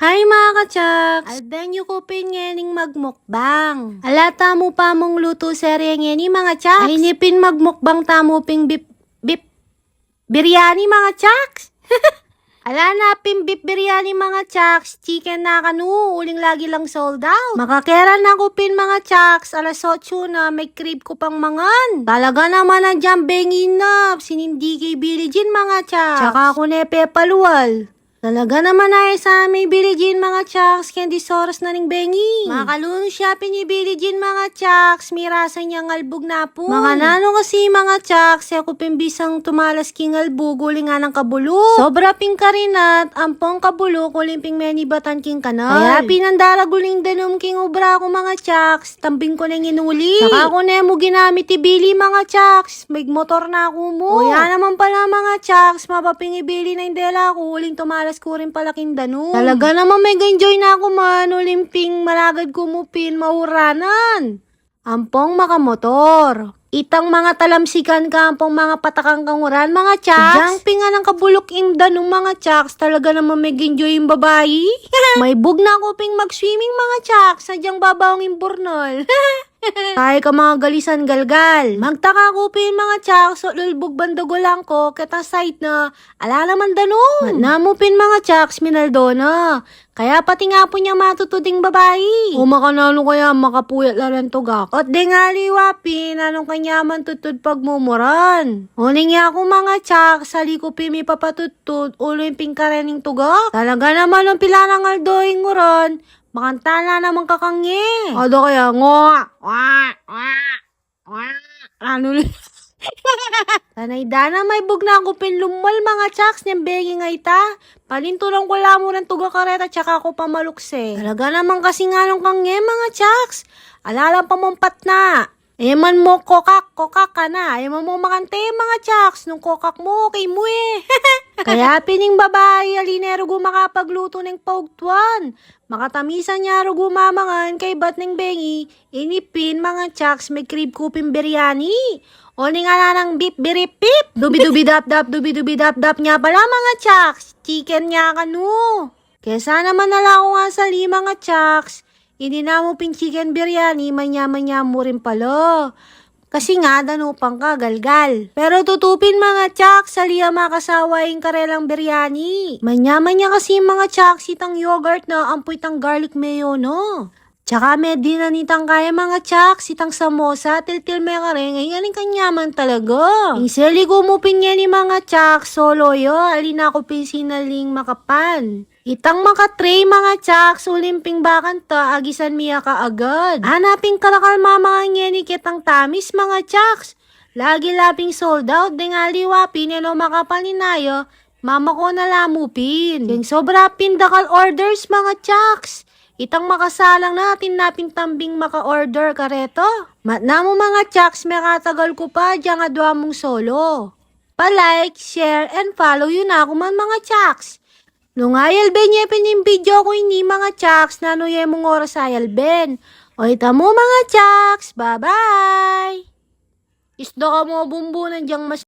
Hi mga ka-chaks! Aldan yung kupin ngayon magmukbang. Alata mo pa mong luto serye ngayon mga chaks. Ay nipin magmukbang tamo ping biryani mga chaks. Ala na ping biryani mga chaks. Chicken na kanu, uling lagi lang sold out. Makakera na kupin mga chaks. Alas 8 na, may crib ko pang mangan. Talaga naman ang jambengin na. Sinindi kay Billie Jean mga chaks. Tsaka ako nepe paluwal. Talaga naman ay sa may Billie Jean mga chaks, candy soros na ning bengi. Makalunong shopping ni Billie Jean mga chaks, mirasa niya ngalbog na po. Mga nano kasi mga chaks, ako pimbisang tumalas king ngalbog, uling nga ng kabulok. Sobra ping karinat, ampong kabulok, uling ping meni batan king kanal. Kaya pinandara guling danum king ubra ko mga chaks, tambing ko nang inuli. Saka ako na mo ginamit ni Billie mga chaks, may motor na ako mo. O yan naman pala mga chaks, mapaping ibili na indela ko, uling tumalas ko rin palaking dano. Talaga naman may enjoy na ako man, ulimping malagad kumupin, mauranan. Ampong makamotor. Itang mga talamsikan ka, ampong mga patakang kanguran, mga chaks. Jumping nga ng kabulok imda ng mga chaks, talaga naman may enjoy yung babae. May bug na ako ping mag-swimming mga chaks, sadyang babawang imburnol. Tayo ka mga galisan galgal. Magtaka ko pin mga chaks, so lulbog bandago lang ko, kita site na, ala naman danon. Namupin mga chaks, minaldo na. Kaya pati nga po niya matutuding babae. Umakanalo kaya makapuyat lang tugak. At di nga liwapin, anong kanya man tutud pagmumuran. Uling nga ako mga chaks, sali ko pimi papatutud, ulo yung pingkarening tugak. Talaga naman ang pila ng aldoing nguron, makanta na naman kakangi. Ado kaya ano Tanay dana may bug na ako pinlumal mga chaks niyang begi nga ita. Palintulang ko lang mo ng tuga kareta tsaka ako pamalukse. Talaga naman kasi nga nung kangi mga chaks. Alalang pamumpat na. Eman mo kokak ka na. Eman mo makante mga chaks. Nung kokak mo, okay mo eh. Kaya pining babae, alinero gumakapagluto ng paugtuan. Makatamisan niya ro gumamangan kay bat ng bengi. Inipin mga chaks may crib kupin biryani. O ni nga na ng beep biripip. Dubi-dubi dap-dap niya pala mga chaks. Chicken niya kanu. Kesa naman nala ko nga sa mga chaks. Hindi na mo pin chicken biryani, manya-manya mo rin pala. Kasi nga, danupang ka, galgal. Pero tutupin mga chaks, saliya makasawaing karelang biryani. Manya-manya kasi mga chaks, itang yogurt na ampuy tang garlic mayo, no? Tsaka may dinanitang kaya mga chaks, itang samosa, til-til may kareng, ay galing kanyaman talaga. Isali ko mo pinya ni mga chaks, solo yo, alina ko pinsinaling makapan. Itang makatray mga chaks, ulimping bakan ta, agisan miya ka agad. Hanaping karakal mga ngeni kitang tamis mga chaks. Lagi laping sold out, dengali wapin, ano makapaninayo, mama ko na lamupin. Ding sobra pindakal orders mga chaks. Itang makasalang natin naping tambing maka-order kareto. Matna mo mga chaks, may katagal ko pa, diyan adwa mong solo. Pa-like, share, and follow yun ako man mga chaks. Nung ayalben niya pining video ko ini mga chaks, nanuye mong oras ayalben. O ita mo mga chaks, bye-bye! Isda ka mo bumbunan diyang mas